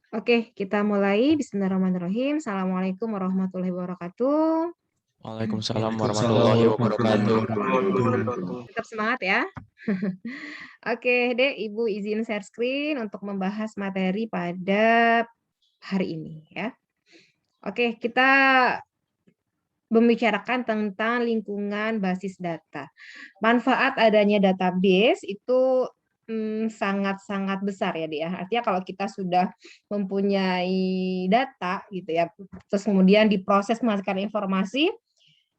Oke, kita mulai. Bismillahirrahmanirrahim. Assalamualaikum warahmatullahi wabarakatuh. Waalaikumsalam Waalaikumsalam warahmatullahi warahmatullahi wabarakatuh. wabarakatuh. Tetap semangat ya. Oke, Dek, Ibu izin share screen untuk membahas materi pada hari ini ya. Oke, kita membicarakan tentang lingkungan basis data. Manfaat adanya database itu sangat-sangat besar ya, Dek, ya. Artinya kalau kita sudah mempunyai data gitu ya, terus kemudian diproses menghasilkan informasi,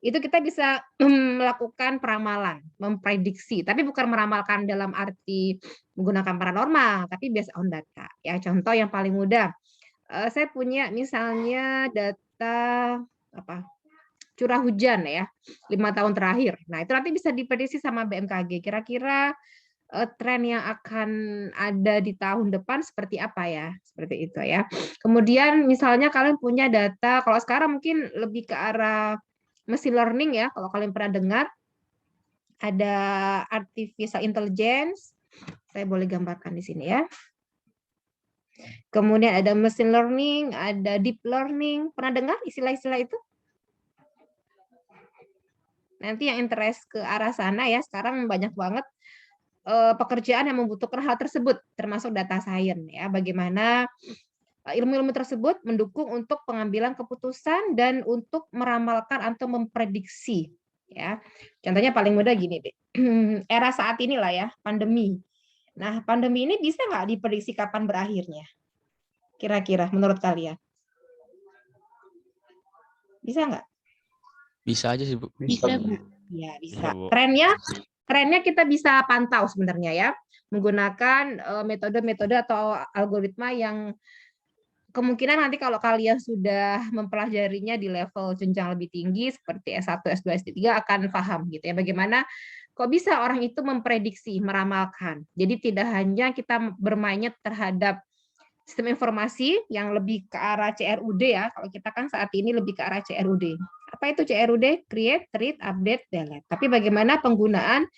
itu kita bisa melakukan peramalan, memprediksi, tapi bukan meramalkan dalam arti menggunakan paranormal, tapi based on data. Ya, contoh yang paling mudah, saya punya misalnya data apa curah hujan ya 5 tahun terakhir. Nah itu nanti bisa diprediksi sama BMKG. Kira-kira tren yang akan ada di tahun depan seperti apa ya? Seperti itu ya. Kemudian misalnya kalian punya data, kalau sekarang mungkin lebih ke arah machine learning ya, kalau kalian pernah dengar, ada artificial intelligence, saya boleh gambarkan di sini ya. Kemudian ada machine learning, ada deep learning, pernah dengar istilah-istilah itu? Nanti yang interest ke arah sana ya, sekarang banyak banget pekerjaan yang membutuhkan hal tersebut, termasuk data science ya, bagaimana ilmu-ilmu tersebut mendukung untuk pengambilan keputusan dan untuk meramalkan atau memprediksi ya. Contohnya paling mudah gini deh. Era saat inilah ya, pandemi. Nah, pandemi ini bisa nggak diprediksi kapan berakhirnya? Kira-kira menurut kalian? Bisa nggak? Bisa aja sih, Bu. Bisa, Bu. Ya, Iya, bisa. Bu. Trennya kita bisa pantau sebenarnya ya, menggunakan metode-metode atau algoritma yang kemungkinan nanti kalau kalian sudah mempelajarinya di level jenjang lebih tinggi seperti S1, S2, S3 akan paham gitu ya bagaimana kok bisa orang itu memprediksi, meramalkan. Jadi tidak hanya kita bermainnya terhadap sistem informasi yang lebih ke arah CRUD ya. Kalau kita kan saat ini lebih ke arah CRUD. Apa itu CRUD? Create, read, update, delete. Tapi bagaimana penggunaan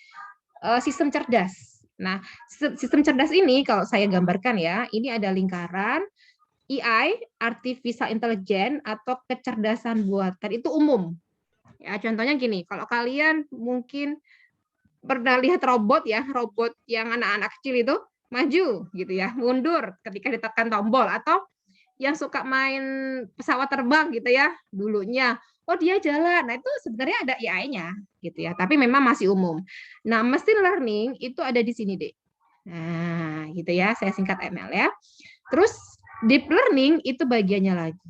sistem cerdas. Nah, sistem cerdas ini kalau saya gambarkan ya, ini ada lingkaran, AI, artificial intelligence atau kecerdasan buatan itu umum. Ya, contohnya gini, kalau kalian mungkin pernah lihat robot ya, robot yang anak-anak kecil itu maju gitu ya, mundur ketika ditekan tombol atau yang suka main pesawat terbang gitu ya, dulunya. Oh, dia jalan. Nah, itu sebenarnya ada AI-nya gitu ya, tapi memang masih umum. Nah, machine learning itu ada di sini, Dek. Nah, gitu ya, saya singkat ML ya. Terus deep learning itu bagiannya lagi.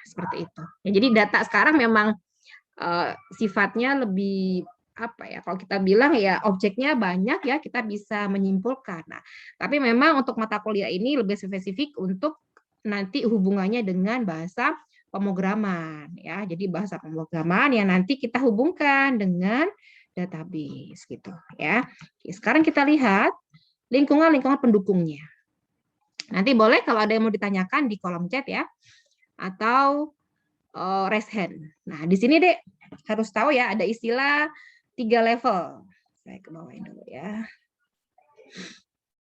Seperti itu. Ya, jadi data sekarang memang sifatnya lebih apa ya? Kalau kita bilang ya objeknya banyak ya, kita bisa menyimpulkan. Nah, tapi memang untuk mata kuliah ini lebih spesifik untuk nanti hubungannya dengan bahasa pemrograman ya. Jadi bahasa pemrograman yang nanti kita hubungkan dengan database gitu ya. Sekarang kita lihat lingkungan-lingkungan pendukungnya. Nanti boleh kalau ada yang mau ditanyakan di kolom chat ya, atau raise hand. Nah, di sini Dek harus tahu ya ada istilah 3 level. Saya ke bawain dulu ya.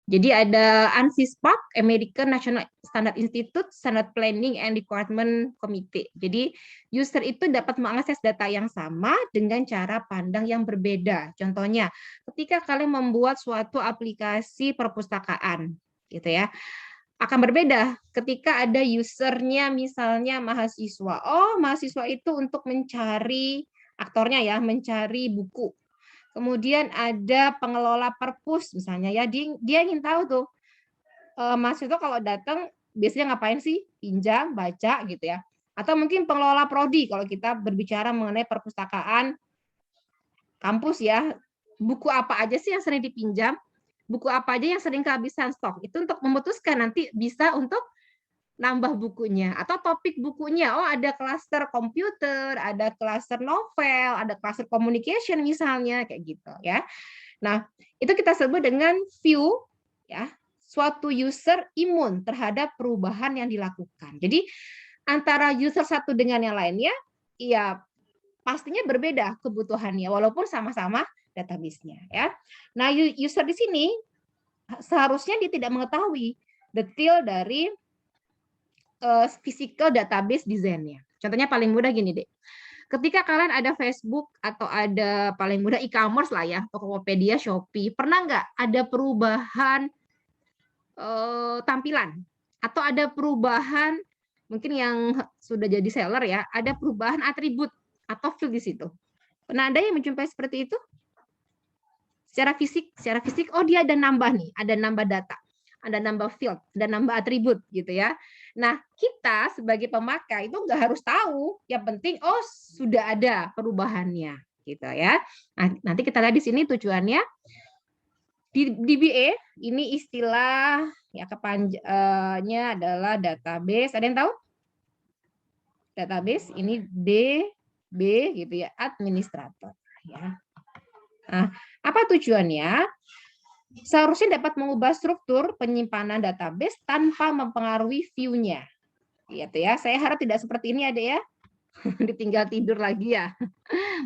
Jadi ada ANSI SPARC, American National Standard Institute, Standard Planning and Requirement Committee. Jadi user itu dapat mengakses data yang sama dengan cara pandang yang berbeda. Contohnya, ketika kalian membuat suatu aplikasi perpustakaan, gitu ya, akan berbeda ketika ada usernya misalnya mahasiswa. Oh, mahasiswa itu untuk mencari aktornya ya, mencari buku. Kemudian ada pengelola perpus misalnya ya, dia ingin tahu tuh mahasiswa kalau datang biasanya ngapain sih? Pinjam, baca gitu ya. Atau mungkin pengelola prodi kalau kita berbicara mengenai perpustakaan kampus ya, buku apa aja sih yang sering dipinjam? Buku apa aja yang sering kehabisan stok? Itu untuk memutuskan nanti bisa untuk nambah bukunya atau topik bukunya. Oh, ada klaster komputer, ada klaster novel, ada klaster communication misalnya kayak gitu ya. Nah, itu kita sebut dengan view ya, suatu user imun terhadap perubahan yang dilakukan. Jadi antara user satu dengan yang lainnya ya pastinya berbeda kebutuhannya walaupun sama-sama database-nya ya. Nah, user di sini seharusnya dia tidak mengetahui detail dari physical database design-nya. Contohnya paling mudah gini, Dek. Ketika kalian ada Facebook atau ada paling mudah e-commerce lah ya, Tokopedia, Shopee, pernah nggak ada perubahan tampilan atau ada perubahan mungkin yang sudah jadi seller ya, ada perubahan atribut atau field di situ. Pernah ada yang menjumpai seperti itu? Secara fisik, oh dia ada nambah nih, ada nambah data, ada nambah field, ada nambah atribut gitu ya. Nah, kita sebagai pemakai itu nggak harus tahu, yang penting oh sudah ada perubahannya gitu ya. Nah, nanti kita lihat di sini tujuannya. Di DBA ini istilah ya kepanjangnya adalah database. Ada yang tahu? Database ini DB gitu ya, administrator ya. Nah, apa tujuannya? Seharusnya dapat mengubah struktur penyimpanan database tanpa mempengaruhi view-nya. Gitu ya. Saya harap tidak seperti ini ada ya. Ditinggal tidur lagi ya.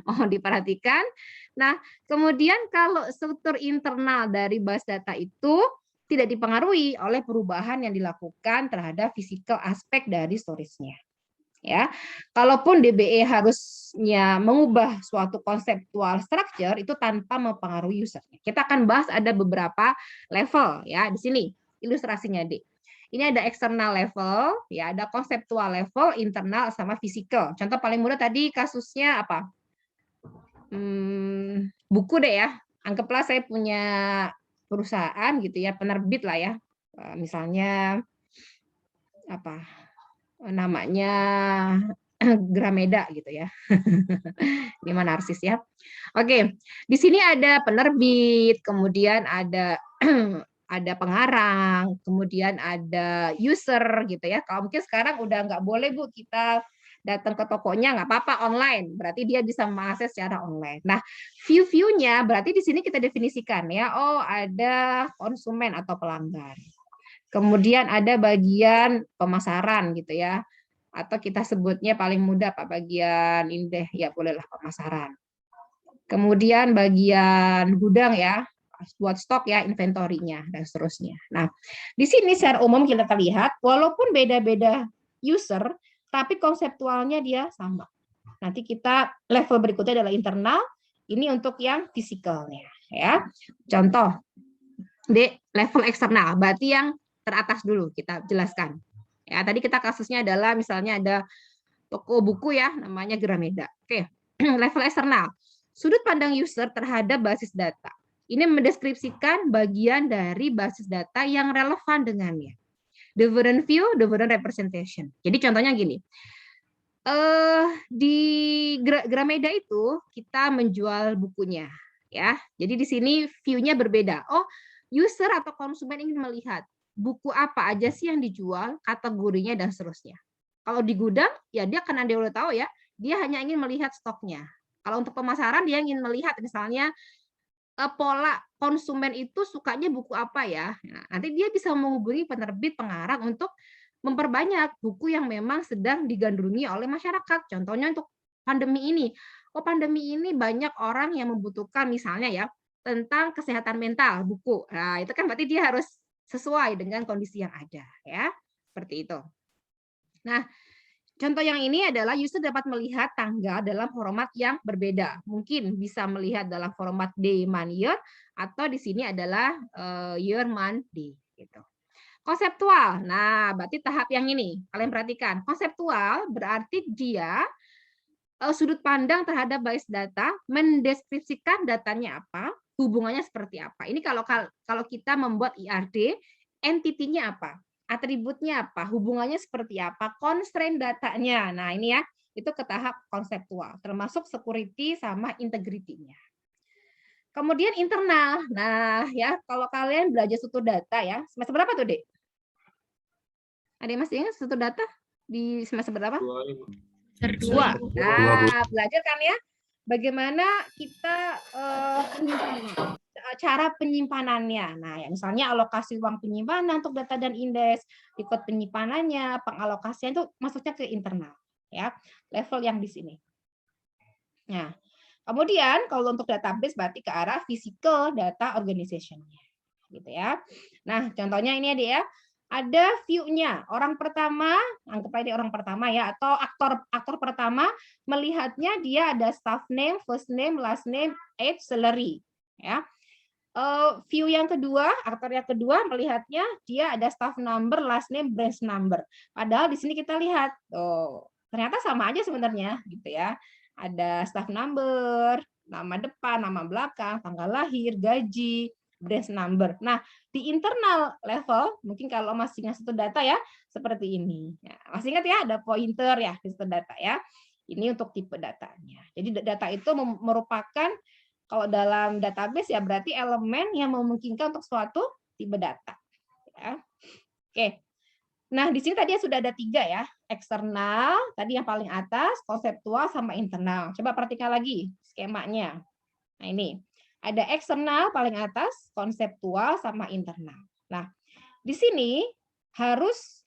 Mohon diperhatikan. Nah, kemudian kalau struktur internal dari base data itu tidak dipengaruhi oleh perubahan yang dilakukan terhadap physical aspek dari storage-nya. Ya, kalaupun DBA harusnya mengubah suatu conceptual structure itu tanpa mempengaruhi usernya. Kita akan bahas ada beberapa level ya di sini ilustrasinya D. Ini ada external level, ya ada conceptual level, internal sama physical. Contoh paling mudah tadi kasusnya apa? Buku deh ya. Anggaplah saya punya perusahaan gitu ya, penerbit lah ya. Misalnya apa? Namanya Grameda gitu ya. Gimana narsis ya. Oke, di sini ada penerbit, kemudian ada ada pengarang, kemudian ada user gitu ya. Kalau mungkin sekarang udah nggak boleh Bu kita datang ke tokonya, nggak apa-apa online. Berarti dia bisa mengakses secara online. Nah, view-nya berarti di sini kita definisikan ya. Oh, ada konsumen atau pelanggan. Kemudian ada bagian pemasaran gitu ya. Atau kita sebutnya paling mudah Pak bagian ini deh, ya bolehlah pemasaran. Kemudian bagian gudang ya, buat stok ya, inventorinya dan seterusnya. Nah, di sini secara umum kita lihat walaupun beda-beda user, tapi konseptualnya dia sama. Nanti kita level berikutnya adalah internal, ini untuk yang fisikalnya ya. Contoh di level eksternal, berarti yang teratas dulu kita jelaskan. Ya, tadi kita kasusnya adalah misalnya ada toko buku ya, namanya Grameda. Oke, level eksternal. Sudut pandang user terhadap basis data. Ini mendeskripsikan bagian dari basis data yang relevan dengannya. Different view, different representation. Jadi contohnya gini. Di Grameda itu kita menjual bukunya ya. Jadi di sini view-nya berbeda. Oh, user atau konsumen ingin melihat buku apa aja sih yang dijual, kategorinya dan seterusnya. Kalau di gudang, ya dia karena dia udah tahu ya, dia hanya ingin melihat stoknya. Kalau untuk pemasaran dia ingin melihat misalnya pola konsumen itu sukanya buku apa ya. Nah, nanti dia bisa menghubungi penerbit pengarang untuk memperbanyak buku yang memang sedang digandrungi oleh masyarakat. Contohnya untuk pandemi ini. Oh, pandemi ini banyak orang yang membutuhkan misalnya ya tentang kesehatan mental buku. Nah, itu kan berarti dia harus sesuai dengan kondisi yang ada ya. Seperti itu. Nah, contoh yang ini adalah user dapat melihat tanggal dalam format yang berbeda. Mungkin bisa melihat dalam format day, month, year, atau di sini adalah year, month, day. Gitu. Konseptual. Nah, berarti tahap yang ini. Kalian perhatikan. Konseptual berarti dia sudut pandang terhadap base data, mendeskripsikan datanya apa, hubungannya seperti apa. Ini kalau kita membuat IRD, entity-nya apa, atributnya apa, hubungannya seperti apa, constraint datanya. Nah, ini ya, itu ke tahap konseptual, termasuk security sama integrity-nya. Kemudian internal. Nah, ya, kalau kalian belajar struktur data ya, semester berapa tuh, Dek? Ada yang masih ingat struktur data di semester berapa? Dua. Nah, belajar kan ya bagaimana kita cara penyimpanannya. Nah, ya misalnya alokasi uang penyimpanan untuk data dan indeks, ikut penyimpanannya, pengalokasian itu masuknya ke internal, ya level yang di sini. Nah, kemudian kalau untuk database berarti ke arah physical data organization-nya, gitu ya. Nah, contohnya ini ada ya. ada view-nya. Orang pertama, anggap aja orang pertama ya, atau aktor pertama melihatnya dia ada staff name, first name, last name, age, salary. Ya. View yang kedua, aktor yang kedua melihatnya dia ada staff number, last name, branch number. Padahal di sini kita lihat, ternyata sama aja sebenarnya, gitu ya. Ada staff number, nama depan, nama belakang, tanggal lahir, gaji, branch number. Nah, di internal level, mungkin kalau masih ingat satu data ya, seperti ini. Ya, masih ingat ya, ada pointer ya di satu data ya. Ini untuk tipe datanya. Jadi data itu merupakan kalau dalam database ya berarti elemen yang memungkinkan untuk suatu tipe data. Ya. Oke. Nah, di sini tadi sudah ada 3 ya. Eksternal, tadi yang paling atas, konseptual, sama internal. Coba perhatikan lagi skemanya. Nah, ini. Ada eksternal paling atas, konseptual, sama internal. Nah, di sini harus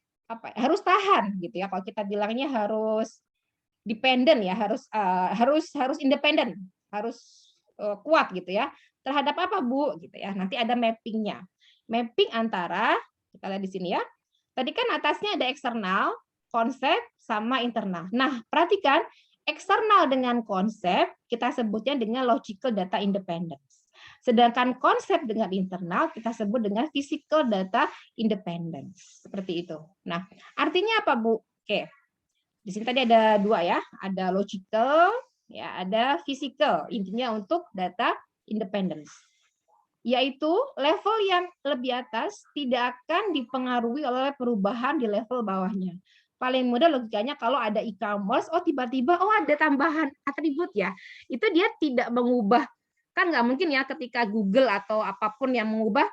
harus tahan gitu ya. Kalau kita bilangnya harus dependent ya, harus independen, harus kuat gitu ya. Terhadap apa, Bu? Gitu ya. Nanti ada mappingnya. Mapping antara, kita lihat di sini ya. Tadi kan atasnya ada eksternal, konsep, sama internal. Nah, perhatikan, eksternal dengan konsep, kita sebutnya dengan logical data independence. Sedangkan konsep dengan internal, kita sebut dengan physical data independence. Seperti itu. Nah, artinya apa, Bu? Oke. Di sini tadi ada 2 ya. Ada logical, ya, ada physical, intinya untuk data independence, yaitu level yang lebih atas tidak akan dipengaruhi oleh perubahan di level bawahnya. Paling mudah logikanya kalau ada e-commerce, tiba-tiba ada tambahan atribut ya, itu dia tidak mengubah, kan nggak mungkin ya ketika Google atau apapun yang mengubah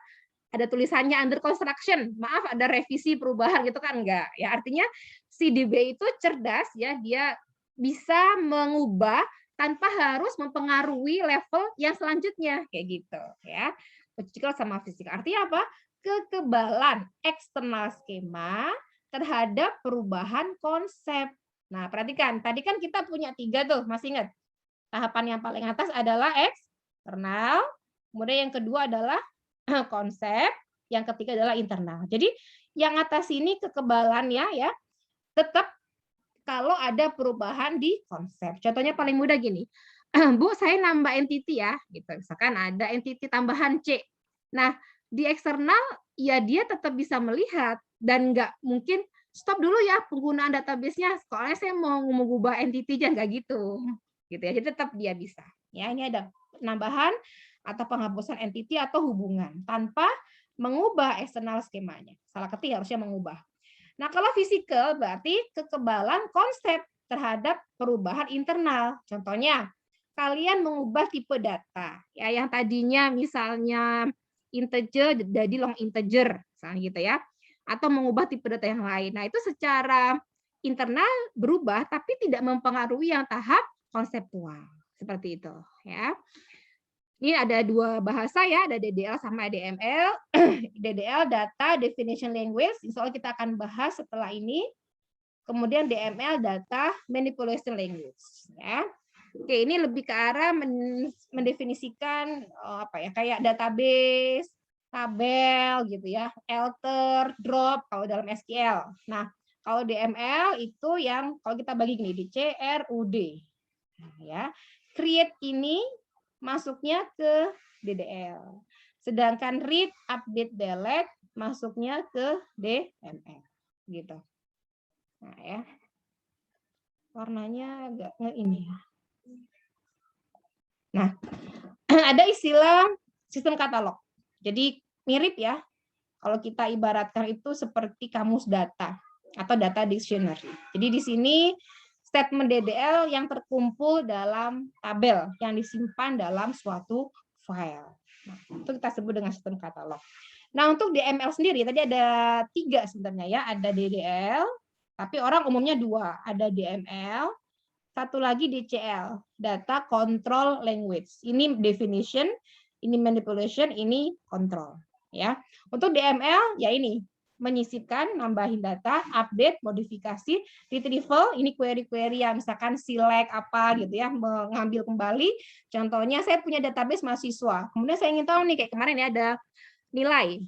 ada tulisannya under construction, maaf ada revisi perubahan gitu kan enggak ya, artinya si DB itu cerdas ya, dia bisa mengubah tanpa harus mempengaruhi level yang selanjutnya kayak gitu ya. Logical sama fisikal. Artinya apa? Kekebalan eksternal skema terhadap perubahan konsep. Nah, perhatikan, tadi kan kita punya 3 tuh, masih ingat? Tahapan yang paling atas adalah eksternal, kemudian yang kedua adalah konsep, yang ketiga adalah internal. Jadi yang atas ini kekebalannya ya, tetap kalau ada perubahan di konsep. Contohnya paling mudah gini, Bu, saya nambah entity ya, gitu. Misalkan ada entity tambahan C. Nah, di eksternal ya dia tetap bisa melihat dan nggak mungkin stop dulu ya penggunaan database-nya, soalnya saya mau mengubah entity-nya, nggak gitu. Gitu ya. Jadi tetap dia bisa. Ya, ini ada penambahan atau penghapusan entity atau hubungan tanpa mengubah eksternal skemanya. Salah ketik harusnya mengubah. Nah, kalau fisikal berarti kekebalan konsep terhadap perubahan internal. Contohnya, kalian mengubah tipe data ya yang tadinya misalnya integer jadi long integer, misalnya gitu ya. Atau mengubah tipe data yang lain. Nah, itu secara internal berubah tapi tidak mempengaruhi yang tahap konseptual. Seperti itu, ya. Ini ada 2 bahasa ya, ada DDL sama DML. DDL Data Definition Language, insya Allah kita akan bahas setelah ini. Kemudian DML Data Manipulation Language. Ya. Oke, ini lebih ke arah mendefinisikan kayak database, tabel gitu ya, alter, drop kalau dalam SQL. Nah, kalau DML itu yang kalau kita bagi gini di CRUD. Nah, ya. Create ini masuknya ke DDL. Sedangkan read, update, delete masuknya ke DML. Gitu. Nah, ya. Warnanya agak ini ya. Nah, ada istilah sistem katalog. Jadi mirip ya. Kalau kita ibaratkan itu seperti kamus data atau data dictionary. Jadi di sini statement DDL yang terkumpul dalam tabel yang disimpan dalam suatu file. Nah, itu kita sebut dengan sistem katalog. Nah, untuk DML sendiri tadi ada 3 sebenarnya ya, ada DDL, tapi orang umumnya 2, ada DML, satu lagi DCL, Data Control Language. Ini definition, ini manipulation, ini control. Ya, untuk DML ya ini menyisipkan, nambahin data, update, modifikasi, retrieval, ini query-query yang misalkan select apa gitu ya, mengambil kembali. Contohnya saya punya database mahasiswa, kemudian saya ingin tahu nih kayak kemarin ya ada nilai.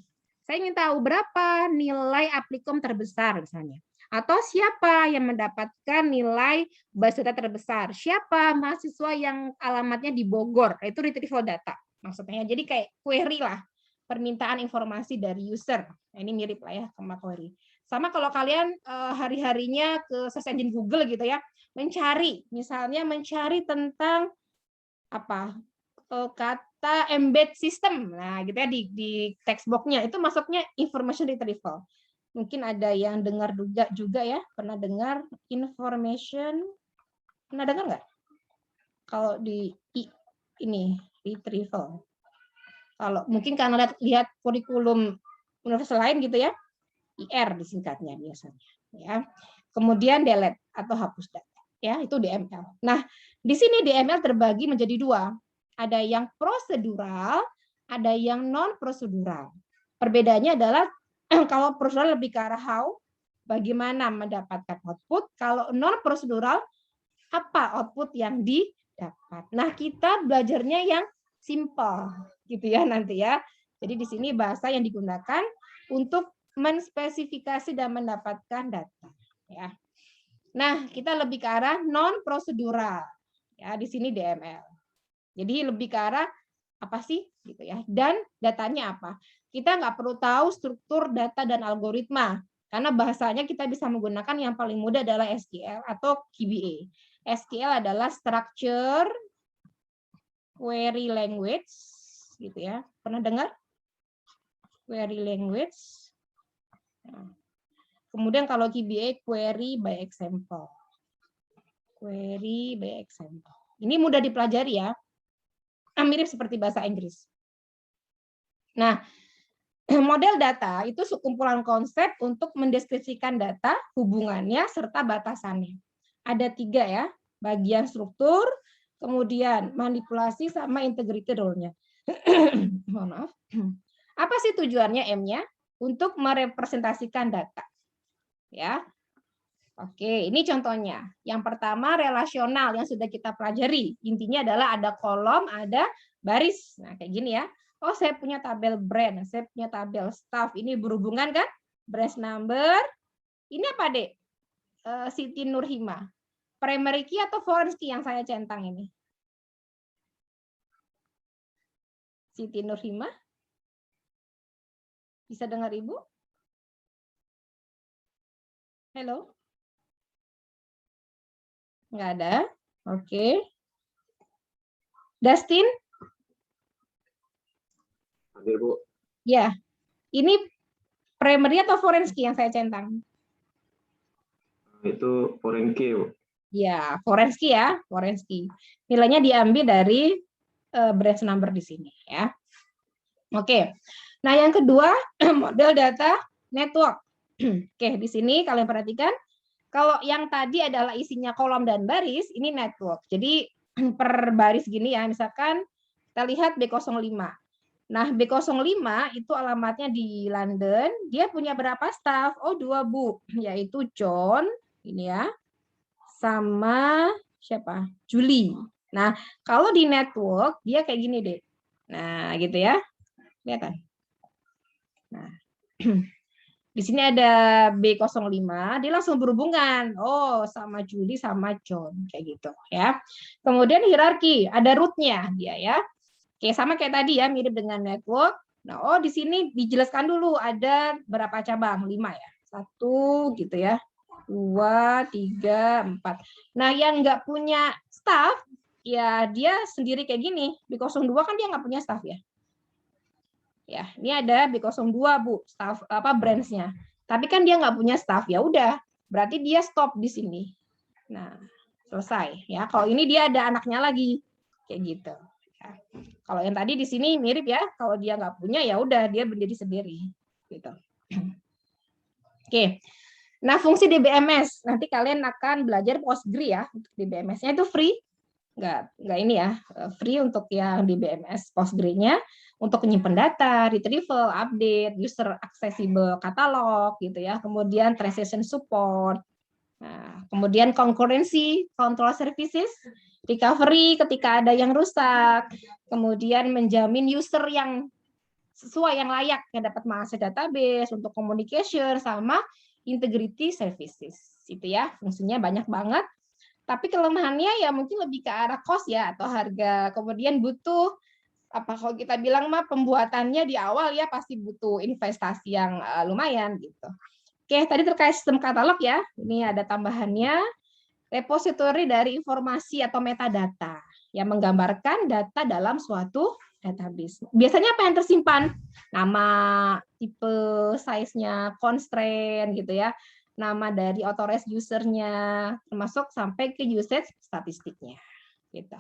Saya ingin tahu berapa nilai applikom terbesar misalnya. Atau siapa yang mendapatkan nilai basis data terbesar? Siapa mahasiswa yang alamatnya di Bogor? Itu retrieval data maksudnya. Jadi kayak query lah, permintaan informasi dari user. Nah, ini mirip lah ya sama query. Sama kalau kalian hari-harinya ke search engine Google gitu ya, misalnya mencari tentang apa kata embed system, nah gitu ya di text box-nya itu masuknya information retrieval. Mungkin ada yang dengar juga ya, pernah dengar information, pernah dengar nggak? Kalau di ini retrieval, kalau mungkin karena lihat kurikulum universitas lain gitu ya, IR disingkatnya biasanya, ya. Kemudian delete atau hapus data, ya itu DML. Nah di sini DML terbagi menjadi dua, ada yang prosedural, ada yang non prosedural. Perbedaannya adalah kalau prosedural lebih ke arah how, bagaimana mendapatkan output. Kalau non prosedural, apa output yang didapat. Nah, kita belajarnya yang simple, gitu ya nanti ya. Jadi di sini bahasa yang digunakan untuk menspesifikasi dan mendapatkan data. Ya. Nah, kita lebih ke arah non prosedural. Ya, di sini DML. Jadi lebih ke arah apa sih, gitu ya. Dan datanya apa? Kita nggak perlu tahu struktur data dan algoritma, karena bahasanya kita bisa menggunakan yang paling mudah adalah SQL atau QBA. SQL adalah structure query language, gitu ya. Pernah dengar? Query language. Kemudian kalau QBA query by example. Query by example. Ini mudah dipelajari ya. Mirip seperti bahasa Inggris. Nah, model data itu sekumpulan konsep untuk mendeskripsikan data, hubungannya, serta batasannya. Ada 3 ya, bagian struktur, kemudian manipulasi, sama integrity role-nya. Mohon maaf. Apa sih tujuannya M-nya? Untuk merepresentasikan data. Ya. Oke, ini contohnya. Yang pertama relasional yang sudah kita pelajari. Intinya adalah ada kolom, ada baris. Nah, kayak gini ya. Oh, saya punya tabel brand, saya punya tabel staff. Ini berhubungan kan? Branch number. Ini apa, Dek? Siti Nurhima. Primary key atau foreign key yang saya centang ini? Siti Nurhima? Bisa dengar Ibu? Halo? Nggak ada? Oke. Dustin? Hadir, Bu. Ya. Ini primary atau foreign key yang saya centang? Itu foreign key, Bu. Ya, foreign key ya, foreign key. Nilainya diambil dari branch number di sini ya. Oke. Nah, yang kedua model data network. Oke, di sini kalian perhatikan kalau yang tadi adalah isinya kolom dan baris, ini network. Jadi per baris gini ya, misalkan kita lihat B05. Nah, B05 itu alamatnya di London, dia punya berapa staff? Oh, 2, Bu, yaitu John, ini ya, sama siapa? Julie. Nah, kalau di network, dia kayak gini deh. Nah, gitu ya. Lihat kan? Nah, di sini ada B05, dia langsung berhubungan. Oh, sama Julie sama John, kayak gitu ya. Kemudian hierarki, ada root-nya dia ya. Oke, sama kayak tadi ya, mirip dengan network. Nah, oh di sini dijelaskan dulu ada berapa cabang? 5 ya. 1 gitu ya. 2, 3, 4. Nah, yang nggak punya staff, ya dia sendiri kayak gini. B02 kan dia nggak punya staff ya. Ya, ini ada B02 Bu, staff apa branch-nya. Tapi kan dia nggak punya staff, ya udah, berarti dia stop di sini. Nah, selesai ya. Kalau ini dia ada anaknya lagi, kayak gitu. Ya. Kalau yang tadi di sini mirip ya. Kalau dia nggak punya, ya udah dia berdiri sendiri, gitu. Oke. Nah, fungsi DBMS nanti kalian akan belajar Postgre ya. Untuk DBMS-nya itu free. Nggak ini ya, free untuk yang DBMS Postgre-nya. Untuk menyimpan data, retrieval, update, user accessible katalog gitu ya. Kemudian transaction support. Nah, kemudian concurrency, control services, recovery ketika ada yang rusak. Kemudian menjamin user yang sesuai yang layak yang dapat mengakses database untuk communication sama integrity services. Itu ya, fungsinya banyak banget. Tapi kelemahannya ya mungkin lebih ke arah cost ya atau harga. Kemudian butuh apa kalau kita bilang mah pembuatannya di awal ya pasti butuh investasi yang lumayan gitu. Oke, tadi terkait sistem katalog ya. Ini ada tambahannya repositori dari informasi atau metadata yang menggambarkan data dalam suatu database. Biasanya apa yang tersimpan? Nama, tipe, size-nya, constraint gitu ya. Nama dari authorized user-nya, termasuk sampai ke usage statistiknya. Gitu.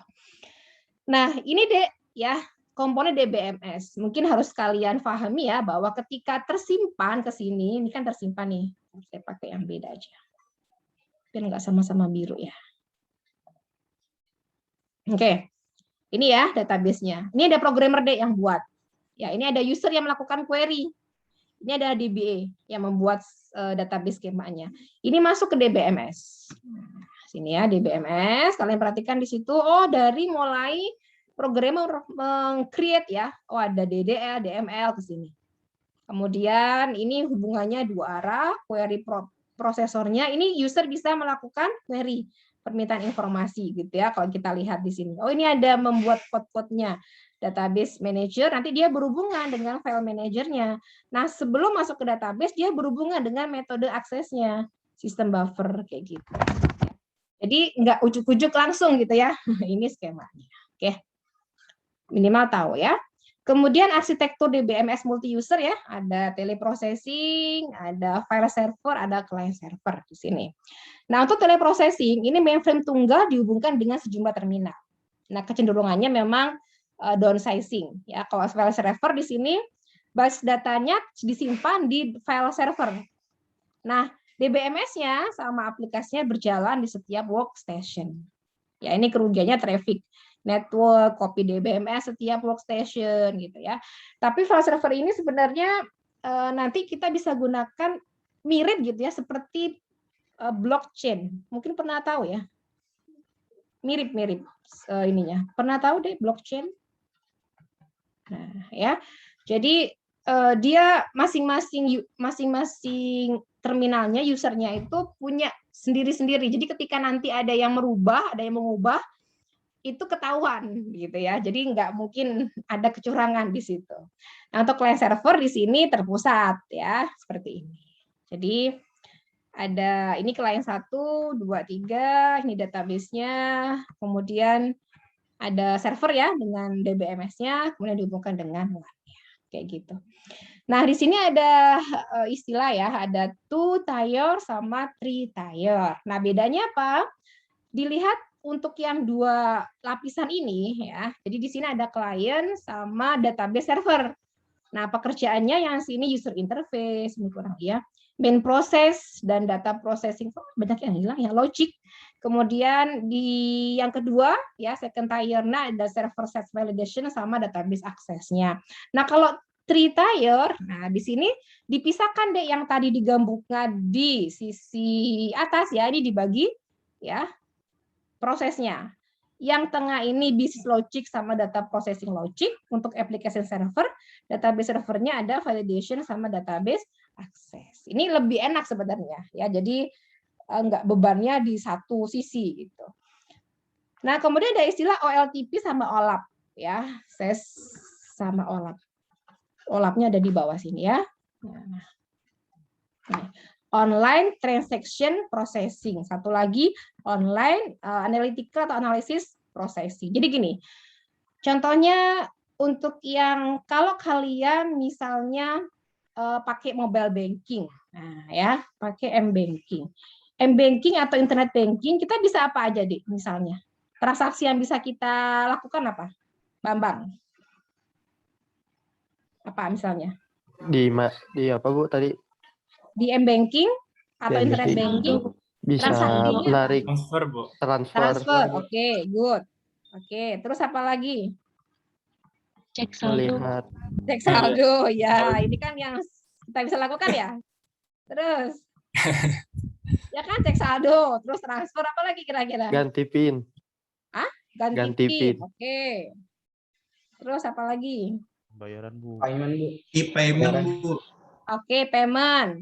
Nah, ini deh ya komponen DBMS. Mungkin harus kalian pahami ya bahwa ketika tersimpan ke sini, ini kan tersimpan nih. Saya pakai yang beda aja. Biar nggak sama-sama biru ya. Oke. Ini ya database-nya. Ini ada programmer deh yang buat. Ya, ini ada user yang melakukan query. Ini ada DBA yang membuat database skemanya. Ini masuk ke DBMS. Sini ya DBMS. Kalian perhatikan di situ. Oh, dari mulai programmer meng-create ya. Oh, ada DDL, DML ke sini. Kemudian ini hubungannya dua arah. Query prosesornya. Ini user bisa melakukan query permintaan informasi gitu ya kalau kita lihat di sini. Oh, ini ada membuat code-code-nya. Database manager nanti dia berhubungan dengan file manajernya. Nah, sebelum masuk ke database dia berhubungan dengan metode aksesnya, sistem buffer kayak gitu. Jadi nggak ujuk-ujuk langsung gitu ya. Ini skemanya. Oke. Minimal tahu ya. Kemudian arsitektur DBMS multi-user ya, ada teleprocessing, ada file server, ada client server di sini. Nah, untuk teleprocessing, ini mainframe tunggal dihubungkan dengan sejumlah terminal. Nah, kecenderungannya memang downsizing. Ya, kalau file server di sini, base datanya disimpan di file server. Nah, DBMS-nya sama aplikasinya berjalan di setiap workstation. Ya, ini kerugiannya traffic. Network, copy DBMS setiap workstation gitu ya. Tapi file server ini sebenarnya nanti kita bisa gunakan mirip gitu ya seperti blockchain. Mungkin pernah tahu ya. Mirip-mirip ininya. Pernah tahu deh blockchain? Nah, ya. Jadi dia masing-masing terminalnya usernya itu punya sendiri-sendiri. Jadi ketika nanti ada yang merubah, ada yang mengubah itu ketahuan gitu ya. Jadi nggak mungkin ada kecurangan di situ. Nah, untuk client server di sini terpusat ya, seperti ini. Jadi ada ini client 1, 2, 3, ini database-nya, kemudian ada server ya dengan DBMS-nya, kemudian dihubungkan dengan WAN-nya. Kayak gitu. Nah, di sini ada istilah ya, ada 2-tier sama 3-tier. Nah, bedanya apa? Dilihat untuk yang dua lapisan ini ya, jadi di sini ada client sama database server. Nah, pekerjaannya yang sini user interface, ini kurang ya, main process dan data processing, banyak yang hilang ya, logic. Kemudian di yang kedua ya second tier-nya ada server set validation sama database aksesnya. Nah, kalau 3-tier, nah di sini dipisahkan deh yang tadi digabungkan di sisi atas ya, ini dibagi ya prosesnya. Yang tengah ini business logic sama data processing logic untuk application server, database servernya ada validation sama database access. Ini lebih enak sebenarnya ya. Jadi enggak bebannya di satu sisi gitu. Nah, kemudian ada istilah OLTP sama OLAP ya. SES sama OLAP. OLAP-nya ada di bawah sini ya. Nah. Online transaction processing. Satu lagi online analytical atau analysis processing. Jadi gini, contohnya untuk yang kalau kalian misalnya pakai mobile banking, nah ya pakai m-banking, m-banking atau internet banking, kita bisa apa aja deh misalnya? Transaksi yang bisa kita lakukan apa, Bambang? Apa misalnya? Di apa Bu tadi? Di m-banking atau internet banking bisa menarik transfer. Oke, good. Oke, terus apa lagi? Cek saldo. Cek saldo ya, ini kan yang kita bisa lakukan ya. Terus ya kan cek saldo, terus transfer apa lagi kira-kira? Ganti PIN. Ganti PIN. Oke. Terus apa lagi? Bayaran, Bu. Payment, Bu. E-payment, Bu. Oke, payment.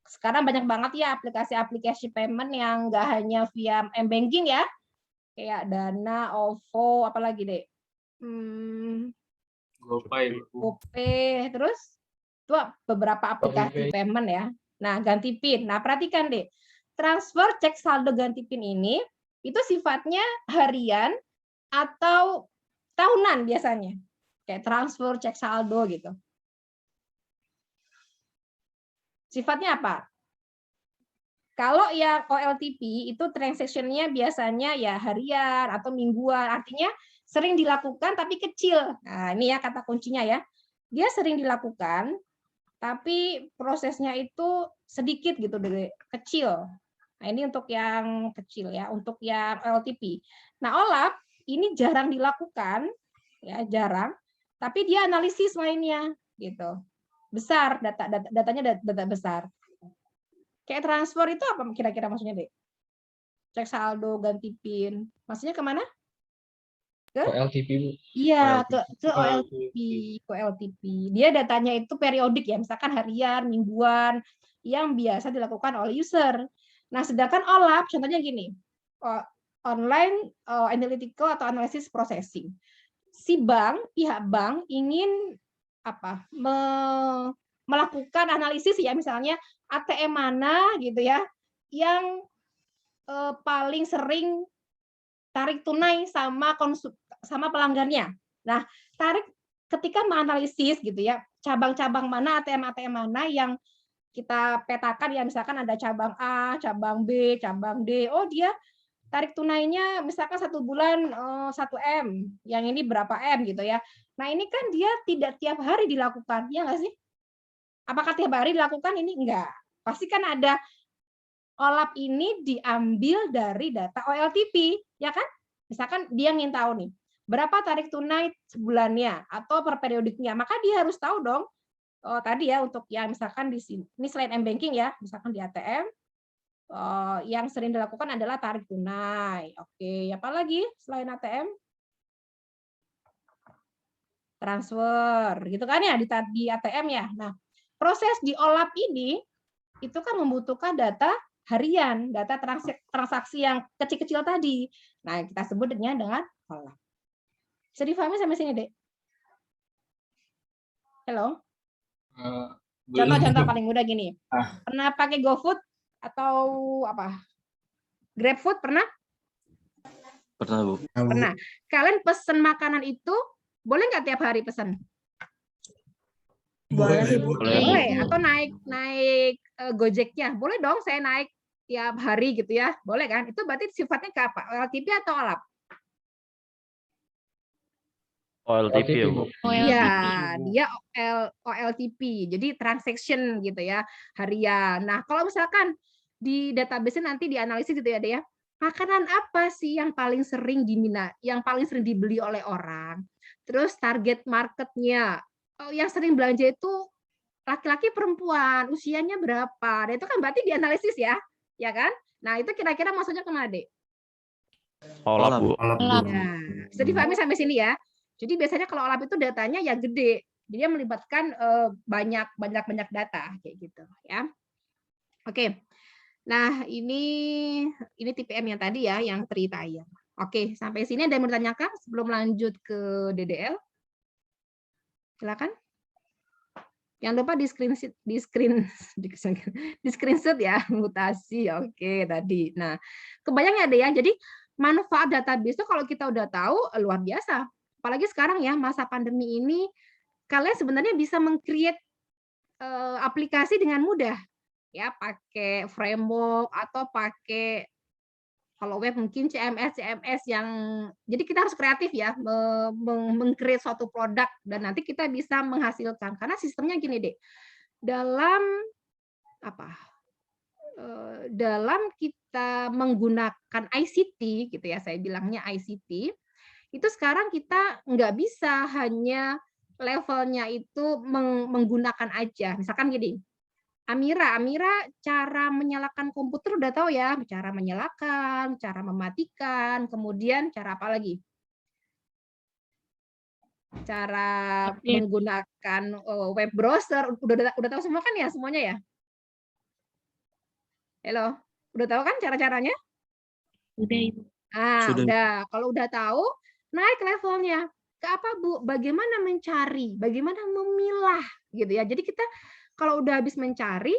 Sekarang banyak banget ya aplikasi-aplikasi payment yang nggak hanya via m-banking ya. Kayak Dana, OVO, apalagi deh. GoPay, terus itu beberapa aplikasi payment ya. Nah, ganti PIN. Nah, perhatikan deh. Transfer cek saldo ganti PIN ini itu sifatnya harian atau tahunan biasanya. Kayak transfer cek saldo gitu. Sifatnya apa? Kalau yang OLTP itu transaction-nya biasanya ya harian atau mingguan, artinya sering dilakukan tapi kecil. Nah, ini ya kata kuncinya ya. Dia sering dilakukan tapi prosesnya itu sedikit gitu, kecil. Nah, ini untuk yang kecil ya, untuk yang OLTP. Nah, OLAP ini jarang dilakukan, ya jarang, tapi dia analisis mainnya gitu. Besar, datanya data besar. Kayak transfer itu apa kira-kira maksudnya, Dek? Cek saldo, ganti PIN. Maksudnya kemana? Ke OLTP, Bu. Iya, ke OLTP. Dia datanya itu periodik ya, misalkan harian, mingguan, yang biasa dilakukan oleh user. Nah, sedangkan OLAP, contohnya gini, online analytical atau analysis processing. Si pihak bank ingin apa? Melakukan analisis ya, misalnya ATM mana gitu ya, yang paling sering tarik tunai sama pelanggannya. Nah, ketika menganalisis gitu ya, cabang-cabang mana, ATM mana yang kita petakan ya, misalkan ada cabang A, cabang B, cabang D. Oh, dia tarik tunainya misalkan 1 bulan 1 M, yang ini berapa M gitu ya. Nah, ini kan dia tidak tiap hari dilakukan, ya nggak sih? Apakah tiap hari dilakukan? Ini enggak. Pasti kan ada OLAP ini diambil dari data OLTP, ya kan? Misalkan dia ingin tahu nih, berapa tarik tunai sebulannya atau per periodiknya, maka dia harus tahu dong. Oh, tadi ya untuk yang misalkan di sini, ini selain m-banking ya, misalkan di ATM, yang sering dilakukan adalah tarik tunai. Oke, apa lagi selain ATM? Transfer, gitu kan ya di ATM ya. Nah, proses di OLAP ini itu kan membutuhkan data harian, data transaksi yang kecil-kecil tadi. Nah, kita sebutnya dengan OLAP. Bisa difahami sampai sini, Dek? Halo? Contoh-contoh paling mudah gini. Pernah pakai GoFood atau apa? GrabFood pernah? Pernah, Bu. Pernah. Kalian pesen makanan itu boleh nggak tiap hari pesan? Boleh, Bu. Boleh. Atau naik Gojeknya, boleh dong saya naik tiap hari gitu ya, boleh kan? Itu berarti sifatnya ke apa? OLTP atau OLAP? OLTP, ya, Bu. Iya, dia OLTP, jadi transaction gitu ya, harian. Nah, kalau misalkan di database nanti dianalisis gitu ya, Dea, makanan apa sih yang paling sering yang paling sering dibeli oleh orang? Terus target marketnya, yang sering belanja itu laki-laki perempuan, usianya berapa? Nah, itu kan berarti dianalisis ya, ya kan? Nah, itu kira-kira maksudnya kemana, Dek? OLAP, Bu. Ya, bisa difahami sampai sini ya. Jadi biasanya kalau OLAP itu datanya ya gede, dia melibatkan banyak data kayak gitu ya. Oke. Nah, ini TPM yang tadi ya, yang tritire. Oke, sampai sini ada yang mau ditanyakan sebelum lanjut ke DDL? Silakan. Jangan lupa di screenshot ya, mutasi. Oke, tadi. Nah, kebayang ya deh ya. Jadi manfaat database itu kalau kita udah tahu luar biasa. Apalagi sekarang ya, masa pandemi ini, kalian sebenarnya bisa meng-create aplikasi dengan mudah. Ya, pakai framework atau pakai kalau web mungkin CMS yang jadi kita harus kreatif ya meng-create suatu produk dan nanti kita bisa menghasilkan karena sistemnya gini deh. Dalam kita menggunakan ICT gitu ya, saya bilangnya ICT, itu sekarang kita nggak bisa hanya levelnya itu menggunakan aja. Misalkan gini, Amira cara menyalakan komputer udah tahu ya, cara menyalakan, cara mematikan, kemudian cara apa lagi? cara Oke. menggunakan web browser. Udah tahu semua kan ya semuanya ya? Halo, udah tahu kan cara-caranya? Udah Ibu. Sudah. Udah. Kalau udah tahu, naik levelnya. Ke apa, Bu? Bagaimana mencari, bagaimana memilah gitu ya. Jadi kita kalau udah habis mencari,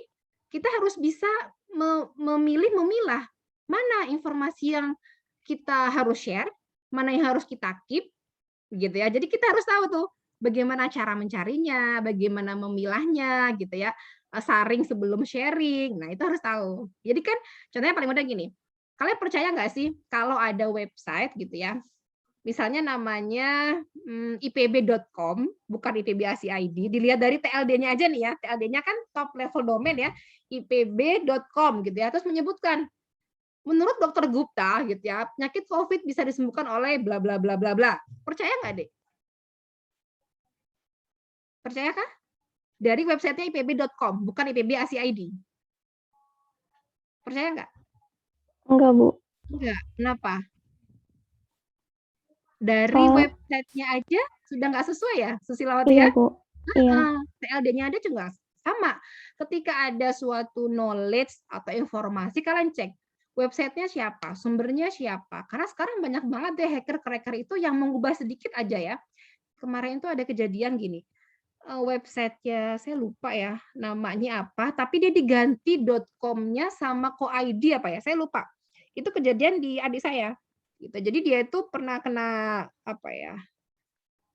kita harus bisa memilah mana informasi yang kita harus share, mana yang harus kita keep gitu ya. Jadi kita harus tahu tuh bagaimana cara mencarinya, bagaimana memilahnya gitu ya. Saring sebelum sharing. Nah, itu harus tahu. Jadi kan contohnya paling mudah gini. Kalian percaya nggak sih kalau ada website gitu ya, misalnya namanya ipb.com, bukan ipb.ac.id, dilihat dari TLD-nya aja nih ya, TLD-nya kan top level domain ya, ipb.com gitu ya, terus menyebutkan, menurut Dr. Gupta gitu ya, penyakit COVID bisa disembuhkan oleh bla bla bla bla bla. Percaya nggak, Dek? Percayakah? Dari websitenya ipb.com, bukan ipb.ac.id. Percaya nggak? Enggak, Bu. Enggak. Kenapa? Dari websitenya aja sudah nggak sesuai ya, Susilawati Iya, ya? Bu. Iya. TLD-nya ada juga sama. Ketika ada suatu knowledge atau informasi, kalian cek websitenya siapa, sumbernya siapa. Karena sekarang banyak banget deh hacker-cracker itu yang mengubah sedikit aja ya. Kemarin itu ada kejadian gini, websitenya saya lupa ya namanya apa, tapi dia diganti .com-nya sama .co.id apa ya, saya lupa. Itu kejadian di adik saya. Gitu. Jadi dia itu pernah kena apa ya?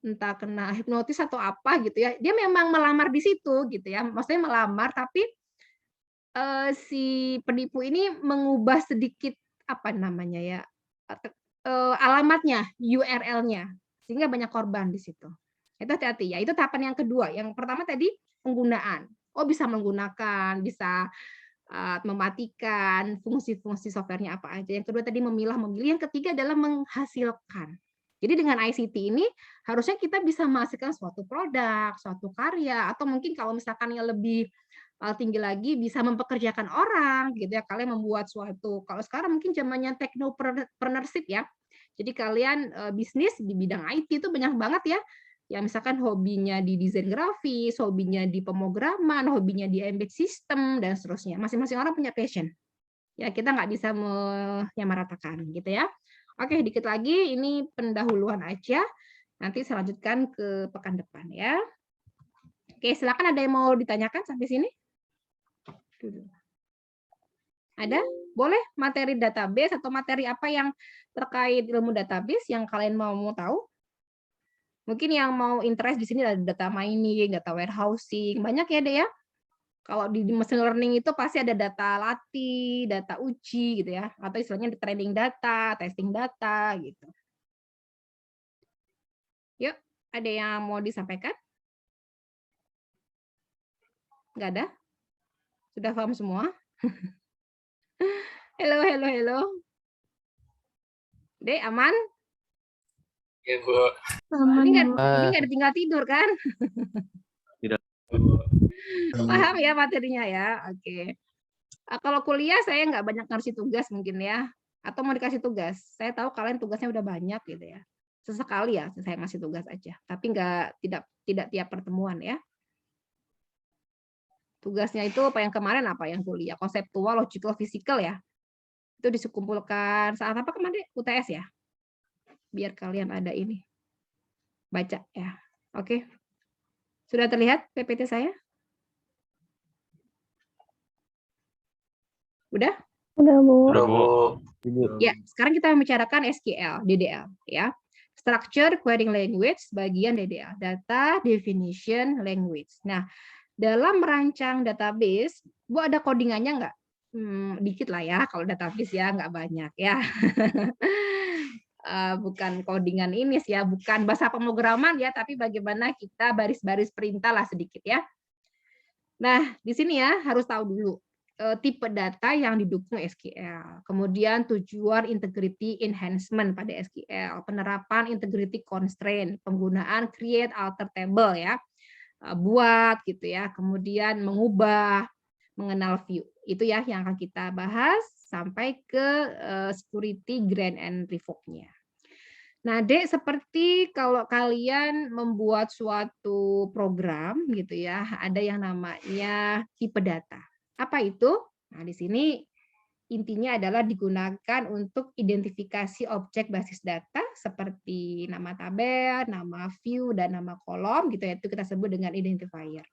Entah kena hipnotis atau apa gitu ya. Dia memang melamar di situ gitu ya. Maksudnya melamar tapi si penipu ini mengubah sedikit apa namanya ya? Alamatnya, URL-nya sehingga banyak korban di situ. Itu hati-hati ya. Itu tahapan yang kedua. Yang pertama tadi penggunaan. Oh, bisa menggunakan, bisa mematikan fungsi-fungsi softwarenya apa aja. Yang kedua tadi memilah-memilih. Yang ketiga adalah menghasilkan. Jadi dengan ICT ini harusnya kita bisa menghasilkan suatu produk, suatu karya, atau mungkin kalau misalkan yang lebih tinggi lagi bisa mempekerjakan orang, gitu ya. Kalian membuat suatu, kalau sekarang mungkin zamannya technopreneurship ya. Jadi kalian bisnis di bidang IT itu banyak banget ya. Ya misalkan hobinya di desain grafis, hobinya di pemrograman, hobinya di embedded system dan seterusnya. Masing-masing orang punya passion. Ya kita nggak bisa menyamaratakan gitu ya. Oke, dikit lagi ini pendahuluan aja. Nanti saya lanjutkan ke pekan depan ya. Oke, silakan ada yang mau ditanyakan sampai sini? Ada? Boleh materi database atau materi apa yang terkait ilmu database yang kalian mau tahu? Mungkin yang mau interest di sini ada data mining, data warehousing, banyak ya deh ya. Kalau di machine learning itu pasti ada data latih, data uji gitu ya, atau istilahnya di training data, testing data gitu. Yuk, ada yang mau disampaikan? Nggak ada? Sudah paham semua? Halo. Dek, aman? Iya, Bu. Ini nggak tinggal tidur kan? Tidak. Paham ya materinya ya? Oke. Kalau kuliah saya nggak banyak ngasih tugas mungkin ya. Atau mau dikasih tugas. Saya tahu kalian tugasnya udah banyak gitu ya. Sesekali ya saya ngasih tugas aja. Tapi tidak tiap pertemuan ya. Tugasnya itu apa yang kemarin apa yang kuliah? Konseptual, logical, physical ya. Itu dikumpulkan saat apa kemarin? UTS ya? Biar kalian ada ini. Baca ya. Oke. Sudah terlihat PPT saya? Udah? Udah, Bu. Udah, Bu. Ya, sekarang kita membicarakan SQL, DDL ya. Structure Querying Language bagian DDL, Data Definition Language. Nah, dalam merancang database, Bu ada codingannya nggak? Dikit lah ya, kalau database ya nggak banyak ya. Bukan codingan ini sih ya, bukan bahasa pemrograman ya, tapi bagaimana kita baris-baris perintah lah sedikit ya. Nah, di sini ya harus tahu dulu tipe data yang didukung SQL, kemudian tujuan integrity enhancement pada SQL, penerapan integrity constraint, penggunaan create alter table ya, buat gitu ya, kemudian mengubah, mengenal view, itu ya yang akan kita bahas sampai ke security grant and revoke-nya. Nah, Dek, seperti kalau kalian membuat suatu program gitu ya, ada yang namanya tipe data. Apa itu? Nah, di sini intinya adalah digunakan untuk identifikasi objek basis data seperti nama tabel, nama view, dan nama kolom gitu ya, itu kita sebut dengan identifier.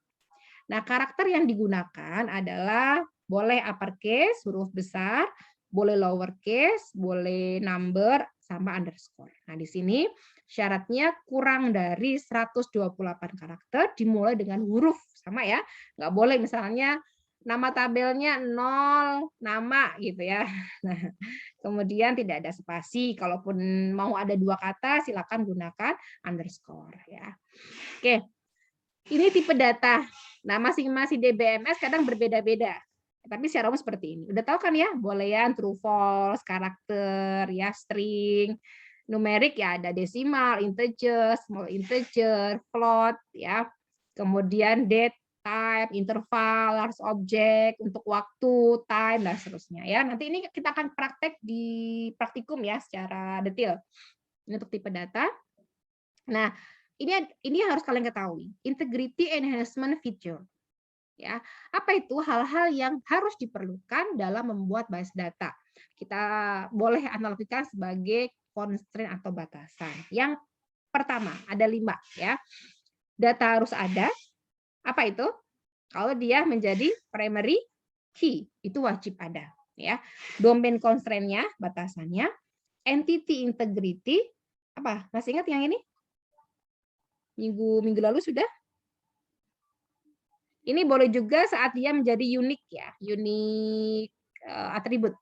Nah, karakter yang digunakan adalah boleh uppercase, huruf besar, boleh lowercase, boleh number, sama underscore. Nah, di sini syaratnya kurang dari 128 karakter, dimulai dengan huruf, sama ya. Nggak boleh misalnya nama tabelnya 0, nama gitu ya. Nah, kemudian tidak ada spasi. Kalaupun mau ada 2 kata, silakan gunakan underscore ya. Oke, ini tipe data. Nah, masing-masing DBMS kadang berbeda-beda. Tapi secara umum seperti ini. Udah tahu kan ya, boolean, true, false, karakter, ya, string, numerik ya ada desimal, integer, small integer, float, ya. Kemudian date, type, interval, large object, untuk waktu, time, dan seterusnya. Ya, nanti ini kita akan praktek di praktikum ya secara detail. Ini untuk tipe data. Nah, ini harus kalian ketahui. Integrity enhancement feature. Ya, apa itu hal-hal yang harus diperlukan dalam membuat base data? Kita boleh analogikan sebagai constraint atau batasan. Yang pertama ada 5 ya. Data harus ada. Apa itu? Kalau dia menjadi primary key, itu wajib ada ya. Domain constraint-nya, batasannya, entity integrity, apa? Masih ingat yang ini? Minggu lalu sudah? Ini boleh juga saat dia menjadi unik ya, unik atribut.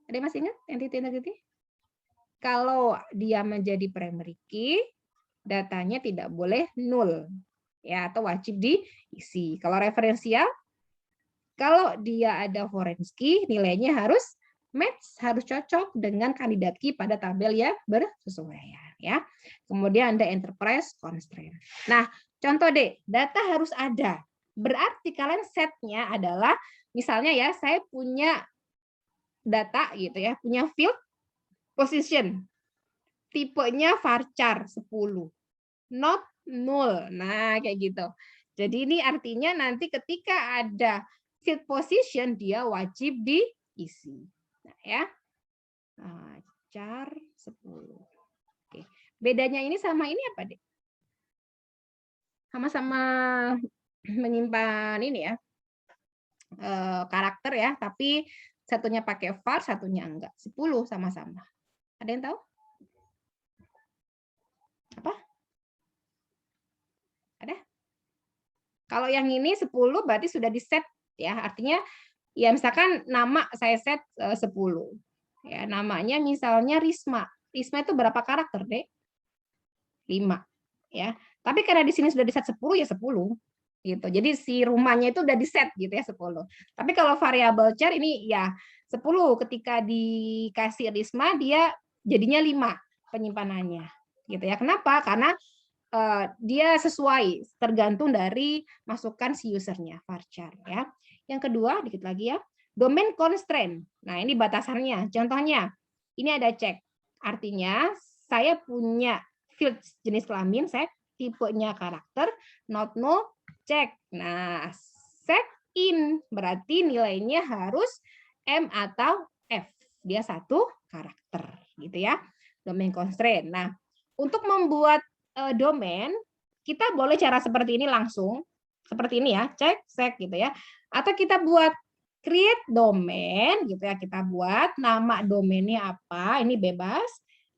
Ada yang masih ingat entity integrity? Kalau dia menjadi primary key, datanya tidak boleh null ya, atau wajib diisi. Kalau referensial, kalau dia ada foreign key, nilainya harus match, harus cocok dengan kandidat key pada tabel yang bersesuaian ya. Kemudian ada enterprise constraint. Nah, contoh deh, data harus ada. Berarti kalian setnya adalah misalnya ya, saya punya data gitu ya, punya field position. Tipenya varchar 10. Not null. Nah, kayak gitu. Jadi ini artinya nanti ketika ada field position dia wajib diisi. Nah, ya. Char 10. Oke. Bedanya ini sama ini apa, Dek? Sama-sama menyimpan ini ya. Karakter ya, tapi satunya pakai var, satunya enggak. 10 sama-sama. Ada yang tahu? Apa? Ada? Kalau yang ini 10 berarti sudah di set ya. Artinya ya misalkan nama saya set 10. Ya, namanya misalnya Risma. Risma itu berapa karakter, Dek? 5 ya. Tapi karena di sini sudah di set 10 ya 10 gitu. Jadi si rumahnya itu udah di set gitu ya 10. Tapi kalau variabel char ini ya 10 ketika dikasih Risma dia jadinya 5 penyimpanannya gitu ya. Kenapa? Karena dia sesuai tergantung dari masukan si usernya varchar ya. Yang kedua dikit lagi ya, domain constraint. Nah, ini batasannya. Contohnya ini ada check. Artinya saya punya field jenis kelamin, saya tipenya karakter, not null, check. Nah, set in berarti nilainya harus M atau F. Dia 1 karakter gitu ya. Domain constraint. Nah, untuk membuat domain kita boleh cara seperti ini langsung. Seperti ini ya, cek, set gitu ya. Atau kita buat create domain gitu ya, kita buat nama domainnya apa, ini bebas.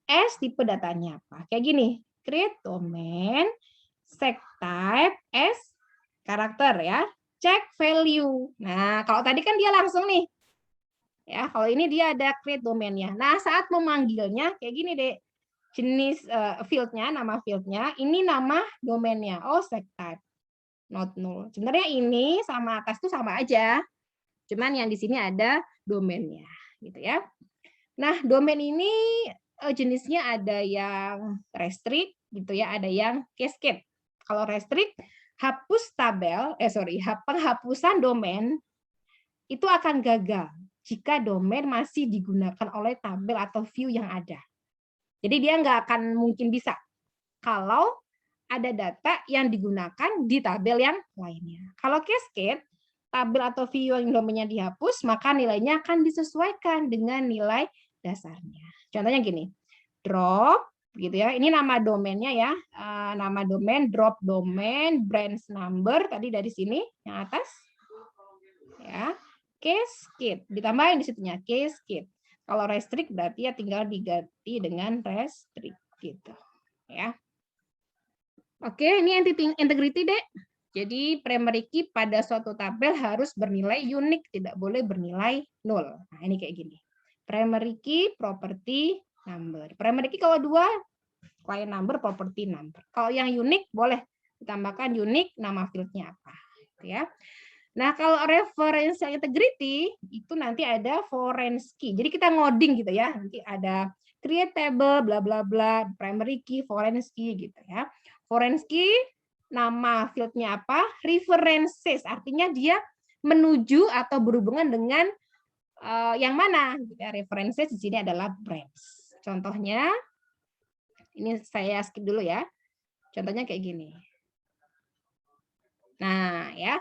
S tipe datanya apa. Kayak gini, create domain, set type, S karakter ya, check value. Nah, kalau tadi kan dia langsung nih. Ya, kalau ini dia ada create domainnya. Nah, saat memanggilnya kayak gini deh. Jenis fieldnya, nama fieldnya, ini nama domainnya. Oh, set type, not null. Sebenarnya ini sama atas itu sama aja. Cuman yang di sini ada domainnya, gitu ya. Nah, domain ini jenisnya ada yang restrict, gitu ya, ada yang cascade. Kalau restrict, hapus tabel, penghapusan domain itu akan gagal jika domain masih digunakan oleh tabel atau view yang ada. Jadi dia nggak akan mungkin bisa kalau ada data yang digunakan di tabel yang lainnya. Kalau cascade, tabel atau view yang domainnya dihapus, maka nilainya akan disesuaikan dengan nilai dasarnya. Contohnya gini, drop, gitu ya. Ini nama domainnya ya, nama domain, drop domain, branch number tadi dari sini yang atas, ya. Cascade, ditambahin di situnya cascade. Kalau restrict berarti ya tinggal diganti dengan restrict gitu, ya. Oke, ini entity integrity, Dek. Jadi primary key pada suatu tabel harus bernilai unik, tidak boleh bernilai nol. Nah, ini kayak gini. Primary key, property, number. Primary key kalau dua, client number, property number. Kalau yang unik boleh ditambahkan unik, nama fieldnya apa. Gitu ya. Nah, kalau referential integrity itu nanti ada foreign key. Jadi kita ngoding gitu ya. Nanti ada create table, bla bla bla, primary key, foreign key gitu ya. Foreign key, nama fieldnya apa? References, artinya dia menuju atau berhubungan dengan yang mana? References di sini adalah branch. Contohnya, ini saya skip dulu ya. Contohnya kayak gini. Nah, ya.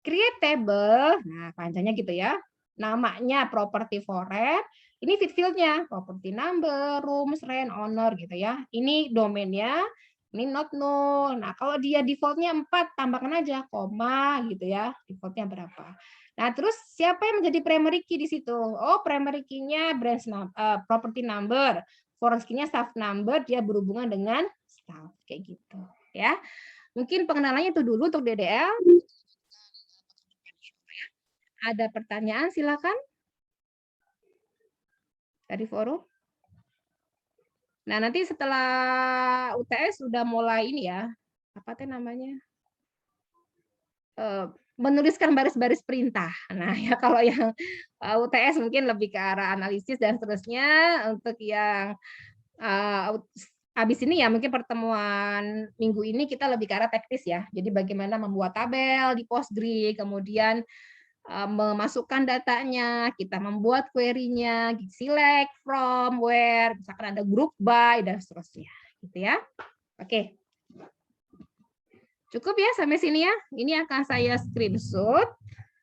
Create table, nah panjangnya gitu ya. Namanya property foreign, ini fieldnya property number, rooms, rent, owner gitu ya. Ini domainnya, ini not null. Nah, kalau dia defaultnya 4, tambahkan aja koma gitu ya. Defaultnya berapa? Nah, terus siapa yang menjadi primary key di situ? Oh, primary key-nya branch property number, foreign key-nya staff number, dia berhubungan dengan staff kayak gitu ya. Mungkin pengenalannya itu dulu untuk DDL. Ada pertanyaan silakan dari forum. Nah, nanti setelah UTS sudah mulai ini ya, apa teh namanya? Menuliskan baris-baris perintah. Nah, ya kalau yang UTS mungkin lebih ke arah analisis dan seterusnya. Untuk yang habis ini ya mungkin pertemuan minggu ini kita lebih ke arah teknis ya. Jadi bagaimana membuat tabel di Postgres, kemudian memasukkan datanya, kita membuat query-nya, select from, where, misalkan ada group by, dan seterusnya. Gitu ya. Oke. Cukup ya sampai sini ya. Ini akan saya screenshot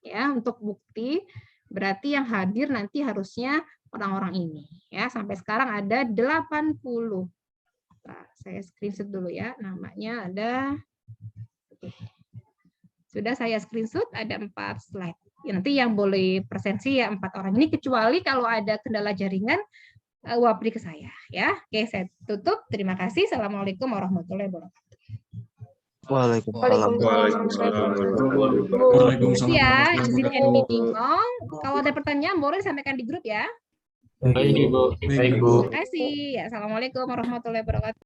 ya untuk bukti. Berarti yang hadir nanti harusnya orang-orang ini. Ya, sampai sekarang ada 80. Nah, saya screenshot dulu ya. Namanya ada. Oke. Sudah saya screenshot, ada 4 slide. Nanti yang boleh presensi ya 4 orang ini, kecuali kalau ada kendala jaringan, wapri ke saya. Ya, oke, saya tutup. Terima kasih. Assalamualaikum warahmatullahi wabarakatuh. Waalaikumsalam. Waalaikumsalam. Ya, izinkan meeting on. Kalau ada pertanyaan boleh disampaikan di grup ya. Baik, Ibu. Baik, Bu. Terima kasih. Assalamualaikum warahmatullahi wabarakatuh.